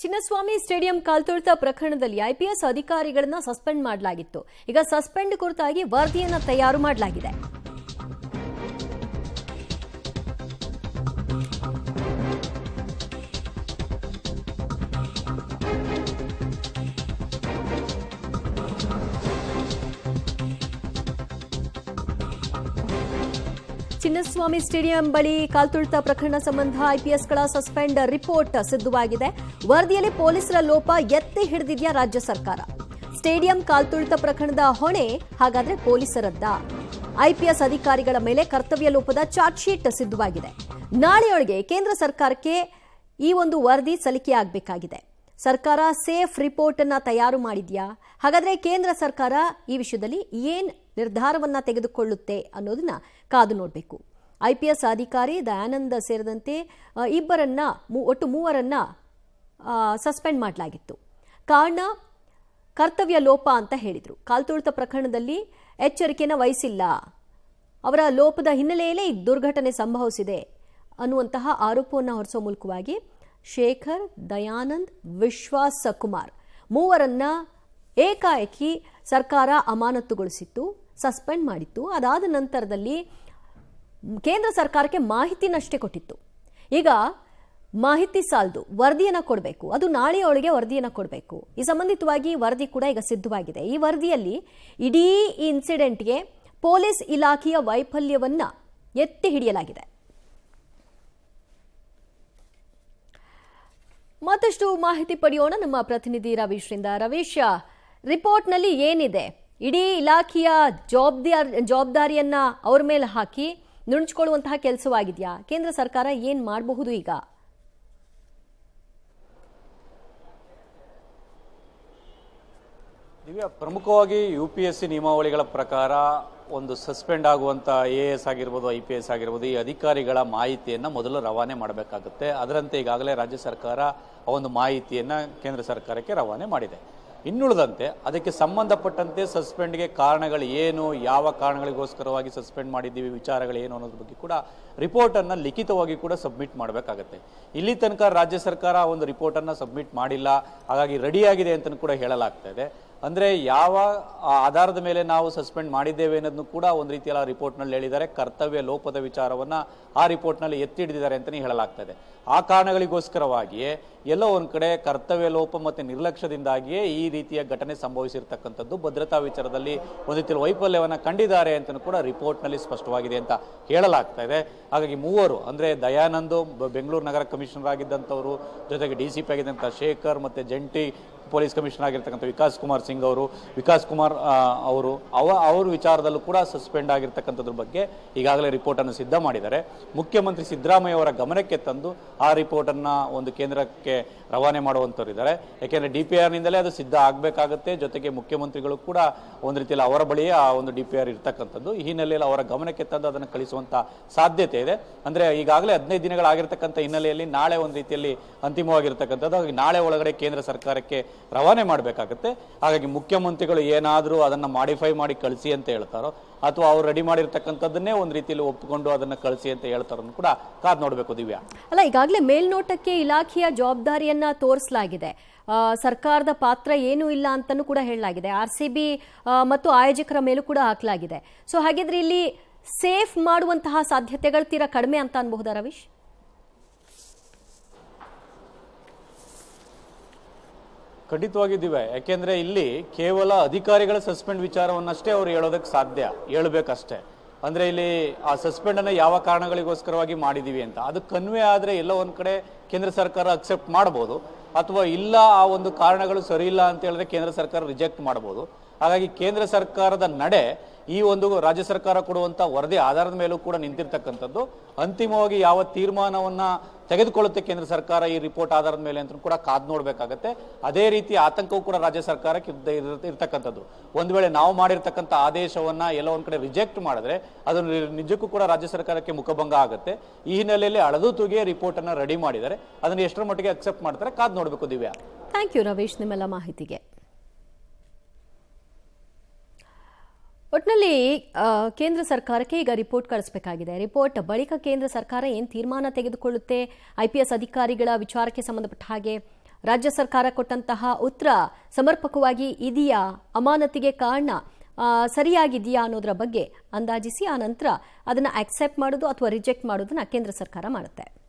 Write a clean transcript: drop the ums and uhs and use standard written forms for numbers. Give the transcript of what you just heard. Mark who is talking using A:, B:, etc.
A: Chinnaswamy stadium ಕಾಲ್ತುಳಿತ ಪ್ರಕರಣದಲ್ಲಿ IPS ಅಧಿಕಾರಿಗಳನ್ನ suspend ಮಾಡಲಾಗಿತ್ತು. ಈಗ ಸಸ್ಪೆಂಡ್ ಕುರಿತಾಗಿ ವರದಿಯನ್ನ ತಯಾರು ಮಾಡಲಾಗಿದೆ. ಚಿನ್ನಸ್ವಾಮಿ ಸ್ಟೇಡಿಯಂ ಬಳಿ ಕಾಲ್ತುಳಿತ ಪ್ರಕರಣ ಸಂಬಂಧ ಐಪಿಎಸ್ಗಳ ಸಸ್ಪೆಂಡ್ ರಿಪೋರ್ಟ್ ಸಿದ್ಧವಾಗಿದೆ. ವರದಿಯಲ್ಲಿ ಪೊಲೀಸರ ಲೋಪ ಎತ್ತಿ ಹಿಡಿದಿದೆಯಾ ರಾಜ್ಯ ಸರ್ಕಾರ? ಸ್ಟೇಡಿಯಂ ಕಾಲ್ತುಳಿತ ಪ್ರಕರಣದ ಹೊಣೆ ಹಾಗಾದ್ರೆ ಪೊಲೀಸರದ್ದ? ಐಪಿಎಸ್ ಅಧಿಕಾರಿಗಳ ಮೇಲೆ ಕರ್ತವ್ಯ ಲೋಪದ ಚಾರ್ಜ್ ಶೀಟ್ ಸಿದ್ಧವಾಗಿದೆ. ನಾಳೆಯೊಳಗೆ ಕೇಂದ್ರ ಸರ್ಕಾರಕ್ಕೆ ಈ ಒಂದು ವರದಿ ಸಲ್ಲಿಕೆಯಾಗಬೇಕಾಗಿದೆ. ಸರ್ಕಾರ ಸೇಫ್ ರಿಪೋರ್ಟ್ ಅನ್ನ ತಯಾರು ಮಾಡಿದ್ಯಾ? ಹಾಗಾದ್ರೆ ಕೇಂದ್ರ ಸರ್ಕಾರ ಈ ವಿಷಯದಲ್ಲಿ ಏನ್ ನಿರ್ಧಾರವನ್ನ ತೆಗೆದುಕೊಳ್ಳುತ್ತೆ ಅನ್ನೋದನ್ನ ಕಾದು ನೋಡಬೇಕು. ಐಪಿಎಸ್ ಅಧಿಕಾರಿ ದಯಾನಂದ್ ಸೇರಿದಂತೆ ಒಟ್ಟು ಮೂವರನ್ನ ಸಸ್ಪೆಂಡ್ ಮಾಡಲಾಗಿತ್ತು. ಕಾರಣ ಕರ್ತವ್ಯ ಲೋಪ ಅಂತ ಹೇಳಿದ್ರು. ಕಾಲ್ತುಳಿತ ಪ್ರಕರಣದಲ್ಲಿ ಎಚ್ಚರಿಕೆಯನ್ನು ವಹಿಸಿಲ್ಲ, ಅವರ ಲೋಪದ ಹಿನ್ನೆಲೆಯಲ್ಲೇ ಈ ದುರ್ಘಟನೆ ಸಂಭವಿಸಿದೆ ಅನ್ನುವಂತಹ ಆರೋಪವನ್ನು ಹೊರಿಸುವ ಮೂಲಕವಾಗಿ ಶೇಖರ್, ದಯಾನಂದ್, ವಿಶ್ವಾಸ್ ಕುಮಾರ್ ಮೂವರನ್ನ ಏಕಾಏಕಿ ಸರ್ಕಾರ ಅಮಾನತುಗೊಳಿಸಿತ್ತು, ಸಸ್ಪೆಂಡ್ ಮಾಡಿತ್ತು. ಅದಾದ ನಂತರದಲ್ಲಿ ಕೇಂದ್ರ ಸರ್ಕಾರಕ್ಕೆ ಮಾಹಿತಿನಷ್ಟೇ ಕೊಟ್ಟಿತ್ತು. ಈಗ ಮಾಹಿತಿ ಸಾಲದು, ವರದಿಯನ್ನು ಕೊಡಬೇಕು. ಅದು ನಾಳೆಯೊಳಗೆ ವರದಿಯನ್ನು ಕೊಡಬೇಕು. ಈ ಸಂಬಂಧಿತವಾಗಿ ವರದಿ ಕೂಡ ಈಗ ಸಿದ್ಧವಾಗಿದೆ. ಈ ವರದಿಯಲ್ಲಿ ಇಡೀ ಇನ್ಸಿಡೆಂಟ್ಗೆ ಪೊಲೀಸ್ ಇಲಾಖೆಯ ವೈಫಲ್ಯವನ್ನ ಎತ್ತಿ ಹಿಡಿಯಲಾಗಿದೆ. ಮತ್ತಷ್ಟು ಮಾಹಿತಿ ಪಡೆಯೋಣ ನಮ್ಮ ಪ್ರತಿನಿಧಿ ರವೀಶ್ರಿಂದ. ರವೀಶ್, ರಿಪೋರ್ಟ್ನಲ್ಲಿ ಏನಿದೆ? ಇಡೀ ಇಲಾಖೆಯ ಜವಾಬ್ದಾರಿಯನ್ನ ಅವ್ರ ಮೇಲೆ ಹಾಕಿ ನುಣುಚಿಕೊಳ್ಳುವಂತಹ ಕೆಲಸವಾಗಿದೆಯಾ? ಕೇಂದ್ರ ಸರ್ಕಾರ ಏನ್ ಮಾಡಬಹುದು ಈಗ?
B: ದಿವ್ಯಾ, ಪ್ರಮುಖವಾಗಿ ಯುಪಿಎಸ್ಸಿ ನಿಯಮಾವಳಿಗಳ ಪ್ರಕಾರ ಒಂದು ಸಸ್ಪೆಂಡ್ ಆಗುವಂಥ AS ಆಗಿರ್ಬೋದು, IPS ಆಗಿರ್ಬೋದು, ಈ ಅಧಿಕಾರಿಗಳ ಮಾಹಿತಿಯನ್ನು ಮೊದಲು ರವಾನೆ ಮಾಡಬೇಕಾಗುತ್ತೆ. ಅದರಂತೆ ಈಗಾಗಲೇ ರಾಜ್ಯ ಸರ್ಕಾರ ಆ ಒಂದು ಮಾಹಿತಿಯನ್ನು ಕೇಂದ್ರ ಸರ್ಕಾರಕ್ಕೆ ರವಾನೆ ಮಾಡಿದೆ. ಇನ್ನುಳಿದಂತೆ ಅದಕ್ಕೆ ಸಂಬಂಧಪಟ್ಟಂತೆ ಸಸ್ಪೆಂಡ್ಗೆ ಕಾರಣಗಳು ಏನು, ಯಾವ ಕಾರಣಗಳಿಗೋಸ್ಕರವಾಗಿ ಸಸ್ಪೆಂಡ್ ಮಾಡಿದ್ದೀವಿ, ವಿಚಾರಗಳು ಏನು ಅನ್ನೋದ್ರ ಬಗ್ಗೆ ಕೂಡ ರಿಪೋರ್ಟನ್ನು ಲಿಖಿತವಾಗಿ ಕೂಡ ಸಬ್ಮಿಟ್ ಮಾಡಬೇಕಾಗತ್ತೆ. ಇಲ್ಲಿ ತನಕ ರಾಜ್ಯ ಸರ್ಕಾರ ಒಂದು ರಿಪೋರ್ಟನ್ನು ಸಬ್ಮಿಟ್ ಮಾಡಿಲ್ಲ, ಹಾಗಾಗಿ ರೆಡಿಯಾಗಿದೆ ಅಂತಲೂ ಕೂಡ ಹೇಳಲಾಗ್ತಾ ಇದೆ. ಅಂದರೆ ಯಾವ ಆಧಾರದ ಮೇಲೆ ನಾವು ಸಸ್ಪೆಂಡ್ ಮಾಡಿದ್ದೇವೆ ಅನ್ನೋದನ್ನು ಕೂಡ ಒಂದು ರೀತಿಯ ರಿಪೋರ್ಟ್ನಲ್ಲಿ ಹೇಳಿದ್ದಾರೆ. ಕರ್ತವ್ಯ ಲೋಪದ ವಿಚಾರವನ್ನು ಆ ರಿಪೋರ್ಟ್ನಲ್ಲಿ ಎತ್ತಿ ಹಿಡಿದಿದ್ದಾರೆ ಅಂತಲೇ ಹೇಳಲಾಗ್ತಾ ಇದೆ. ಆ ಕಾರಣಗಳಿಗೋಸ್ಕರವಾಗಿಯೇ ಎಲ್ಲೋ ಒಂದು ಕಡೆ ಕರ್ತವ್ಯ ಲೋಪ ಮತ್ತು ನಿರ್ಲಕ್ಷ್ಯದಿಂದಾಗಿಯೇ ಈ ರೀತಿಯ ಘಟನೆ ಸಂಭವಿಸಿರ್ತಕ್ಕಂಥದ್ದು. ಭದ್ರತಾ ವಿಚಾರದಲ್ಲಿ ಒಂದು ರೀತಿಯ ವೈಫಲ್ಯವನ್ನು ಕಂಡಿದ್ದಾರೆ ಅಂತಲೂ ಕೂಡ ರಿಪೋರ್ಟ್ನಲ್ಲಿ ಸ್ಪಷ್ಟವಾಗಿದೆ ಅಂತ ಹೇಳಲಾಗ್ತಾ ಇದೆ. ಹಾಗಾಗಿ ಮೂವರು ಅಂದರೆ ದಯಾನಂದ್ ಬೆಂಗಳೂರು ನಗರ ಕಮಿಷನರ್ ಆಗಿದ್ದಂಥವರು, ಜೊತೆಗೆ DCP ಆಗಿದ್ದಂಥ ಶೇಖರ್ ಮತ್ತು ಜಂಟಿ ಪೊಲೀಸ್ ಕಮಿಷನರ್ ಆಗಿರ್ತಕ್ಕಂಥ ವಿಕಾಸ್ ಕುಮಾರ್ ಅವ್ರ ವಿಚಾರದಲ್ಲೂ ಕೂಡ ಸಸ್ಪೆಂಡ್ ಆಗಿರ್ತಕ್ಕಂಥದ್ರ ಬಗ್ಗೆ ಈಗಾಗಲೇ ರಿಪೋರ್ಟನ್ನು ಸಿದ್ಧ ಮಾಡಿದ್ದಾರೆ. ಮುಖ್ಯಮಂತ್ರಿ ಸಿದ್ದರಾಮಯ್ಯ ಅವರ ಗಮನಕ್ಕೆ ತಂದು ಆ ರಿಪೋರ್ಟನ್ನು ಒಂದು ಕೇಂದ್ರಕ್ಕೆ ರವಾನೆ ಮಾಡುವಂಥವ್ರಿದ್ದಾರೆ. ಯಾಕೆಂದರೆ DPRನಿಂದಲೇ ಅದು ಸಿದ್ಧ ಆಗಬೇಕಾಗುತ್ತೆ. ಜೊತೆಗೆ ಮುಖ್ಯಮಂತ್ರಿಗಳು ಕೂಡ ಒಂದು ರೀತಿಯಲ್ಲಿ ಅವರ ಬಳಿಯೇ ಆ ಒಂದು DPR ಇರ್ತಕ್ಕಂಥದ್ದು. ಈ ಹಿನ್ನೆಲೆಯಲ್ಲಿ ಅವರ ಗಮನಕ್ಕೆ ತಂದು ಅದನ್ನು ಕಳಿಸುವಂಥ ಸಾಧ್ಯತೆ ಇದೆ. ಅಂದರೆ ಈಗಾಗಲೇ 15 ದಿನಗಳಾಗಿರ್ತಕ್ಕಂಥ ಹಿನ್ನೆಲೆಯಲ್ಲಿ ನಾಳೆ ಒಂದು ರೀತಿಯಲ್ಲಿ ಅಂತಿಮವಾಗಿರ್ತಕ್ಕಂಥದ್ದು. ಹಾಗಾಗಿ ನಾಳೆ ಒಳಗಡೆ ಕೇಂದ್ರ ಸರ್ಕಾರಕ್ಕೆ ರವಾನೆ ಮಾಡಬೇಕಾಗುತ್ತೆ. ಹಾಗಾಗಿ ಮುಖ್ಯಮಂತ್ರಿಗಳು ಏನಾದರೂ ಅದನ್ನು ಮಾಡಿಫೈ ಮಾಡಿ ಕಳಿಸಿ ಅಂತ ಹೇಳ್ತಾರೋ, ಅಥವಾ ಅವ್ರು ರೆಡಿ ಮಾಡಿರ್ತಕ್ಕಂಥದ್ದನ್ನೇ ಒಂದು ರೀತಿಯಲ್ಲಿ ಒಪ್ಪಿಕೊಂಡು ಅದನ್ನು ಕಳಿಸಿ ಅಂತ ಹೇಳ್ತಾರೋ ಕೂಡ ಕಾದ್ ನೋಡಬೇಕು. ದಿವ್ಯಾ,
A: ಅಲ್ಲ, ಈಗಾಗಲೇ ಮೇಲ್ನೋಟಕ್ಕೆ ಇಲಾಖೆಯ ಜವಾಬ್ದಾರಿಯನ್ನ ತೋರಿಸಲಾಗಿದೆ, ಸರ್ಕಾರದ ಪಾತ್ರ ಏನೂ ಇಲ್ಲ ಅಂತಲೂ ಕೂಡ ಹೇಳಲಾಗಿದೆ. RCB ಮತ್ತು ಆಯೋಜಕರ ಮೇಲೂ ಕೂಡ ಹಾಕಲಾಗಿದೆ. ಸೊ ಹಾಗಿದ್ರೆ ಇಲ್ಲಿ ಸೇಫ್ ಮಾಡುವಂತಹ ಸಾಧ್ಯತೆಗಳು ತೀರಾ ಕಡಿಮೆ ಅಂತ ಅನ್ಬಹುದಾ ರವೀಶ್?
B: ಖಂಡಿತವಾಗಿದ್ದೀವಿ. ಯಾಕೆಂದ್ರೆ ಇಲ್ಲಿ ಕೇವಲ ಅಧಿಕಾರಿಗಳ ಸಸ್ಪೆಂಡ್ ವಿಚಾರವನ್ನಷ್ಟೇ ಅವ್ರು ಹೇಳೋದಕ್ಕೆ ಸಾಧ್ಯ, ಹೇಳ್ಬೇಕಷ್ಟೇ. ಅಂದ್ರೆ ಇಲ್ಲಿ ಆ ಸಸ್ಪೆಂಡ್ ಅನ್ನ ಯಾವ ಕಾರಣಗಳಿಗೋಸ್ಕರವಾಗಿ ಮಾಡಿದೀವಿ ಅಂತ ಅದು ಕನ್ವೆ ಆದ್ರೆ ಎಲ್ಲೋ ಒಂದ್ ಕಡೆ ಕೇಂದ್ರ ಸರ್ಕಾರ ಅಕ್ಸೆಪ್ಟ್ ಮಾಡಬಹುದು, ಅಥವಾ ಇಲ್ಲ ಆ ಒಂದು ಕಾರಣಗಳು ಸರಿ ಇಲ್ಲ ಅಂತ ಹೇಳಿದ್ರೆ ಕೇಂದ್ರ ಸರ್ಕಾರ ರಿಜೆಕ್ಟ್ ಮಾಡಬಹುದು. ಹಾಗಾಗಿ ಕೇಂದ್ರ ಸರ್ಕಾರದ ನಡೆ ಈ ಒಂದು ರಾಜ್ಯ ಸರ್ಕಾರ ಕೊಡುವಂತ ವರದಿ ಆಧಾರದ ಮೇಲೂ ಕೂಡ ನಿಂತಿರ್ತಕ್ಕಂಥದ್ದು. ಅಂತಿಮವಾಗಿ ಯಾವ ತೀರ್ಮಾನವನ್ನ ತೆಗೆದುಕೊಳ್ಳುತ್ತೆ ಕೇಂದ್ರ ಸರ್ಕಾರ ಈ ರಿಪೋರ್ಟ್ ಆಧಾರದ ಮೇಲೆ ಅಂತ ಕೂಡ ಕಾದ್ ನೋಡ್ಬೇಕಾಗತ್ತೆ. ಅದೇ ರೀತಿ ಆತಂಕವೂ ಕೂಡ ರಾಜ್ಯ ಸರ್ಕಾರಕ್ಕೆ ಇರ್ತಕ್ಕಂಥದ್ದು. ಒಂದು ವೇಳೆ ನಾವು ಮಾಡಿರ್ತಕ್ಕಂಥ ಆದೇಶವನ್ನ ಎಲ್ಲ ಒಂದ್ ಕಡೆ ರಿಜೆಕ್ಟ್ ಮಾಡಿದ್ರೆ ಅದು ನಿಜಕ್ಕೂ ಕೂಡ ರಾಜ್ಯ ಸರ್ಕಾರಕ್ಕೆ ಮುಖಭಂಗ ಆಗುತ್ತೆ. ಈ ಹಿನ್ನೆಲೆಯಲ್ಲಿ ಅಳದು ತೂಗಿ ರಿಪೋರ್ಟ್ ಅನ್ನ ರೆಡಿ ಮಾಡಿದ್ದಾರೆ. ಅದನ್ನು ಎಷ್ಟರ ಮಟ್ಟಿಗೆ ಅಕ್ಸೆಪ್ಟ್ ಮಾಡ್ತಾರೆ ಕಾದ್ ನೋಡ್ಬೇಕು. ದಿವ್ಯಾ,
A: ಥ್ಯಾಂಕ್ ಯು ರವೀಶ್ ನಿಮ್ಮೆಲ್ಲ ಮಾಹಿತಿಗೆ. ಒಟ್ಟಿನಲ್ಲಿ ಕೇಂದ್ರ ಸರ್ಕಾರಕ್ಕೆ ಈಗ ರಿಪೋರ್ಟ್ ಕಳಿಸಬೇಕಾಗಿದೆ. ರಿಪೋರ್ಟ್ ಬಳಿಕ ಕೇಂದ್ರ ಸರ್ಕಾರ ಏನು ತೀರ್ಮಾನ ತೆಗೆದುಕೊಳ್ಳುತ್ತೆ, IPS ಅಧಿಕಾರಿಗಳ ವಿಚಾರಕ್ಕೆ ಸಂಬಂಧಪಟ್ಟ ಹಾಗೆ ರಾಜ್ಯ ಸರ್ಕಾರ ಕೊಟ್ಟಂತಹ ಉತ್ತರ ಸಮರ್ಪಕವಾಗಿ ಇದೆಯಾ, ಅಮಾನತಿಗೆ ಕಾರಣ ಸರಿಯಾಗಿದೆಯಾ ಅನ್ನೋದರ ಬಗ್ಗೆ ಅಂದಾಜಿಸಿ ಆ ನಂತರ ಅದನ್ನು ಅಕ್ಸೆಪ್ಟ್ ಮಾಡೋದು ಅಥವಾ ರಿಜೆಕ್ಟ್ ಮಾಡೋದನ್ನ ಕೇಂದ್ರ ಸರ್ಕಾರ ಮಾಡುತ್ತೆ.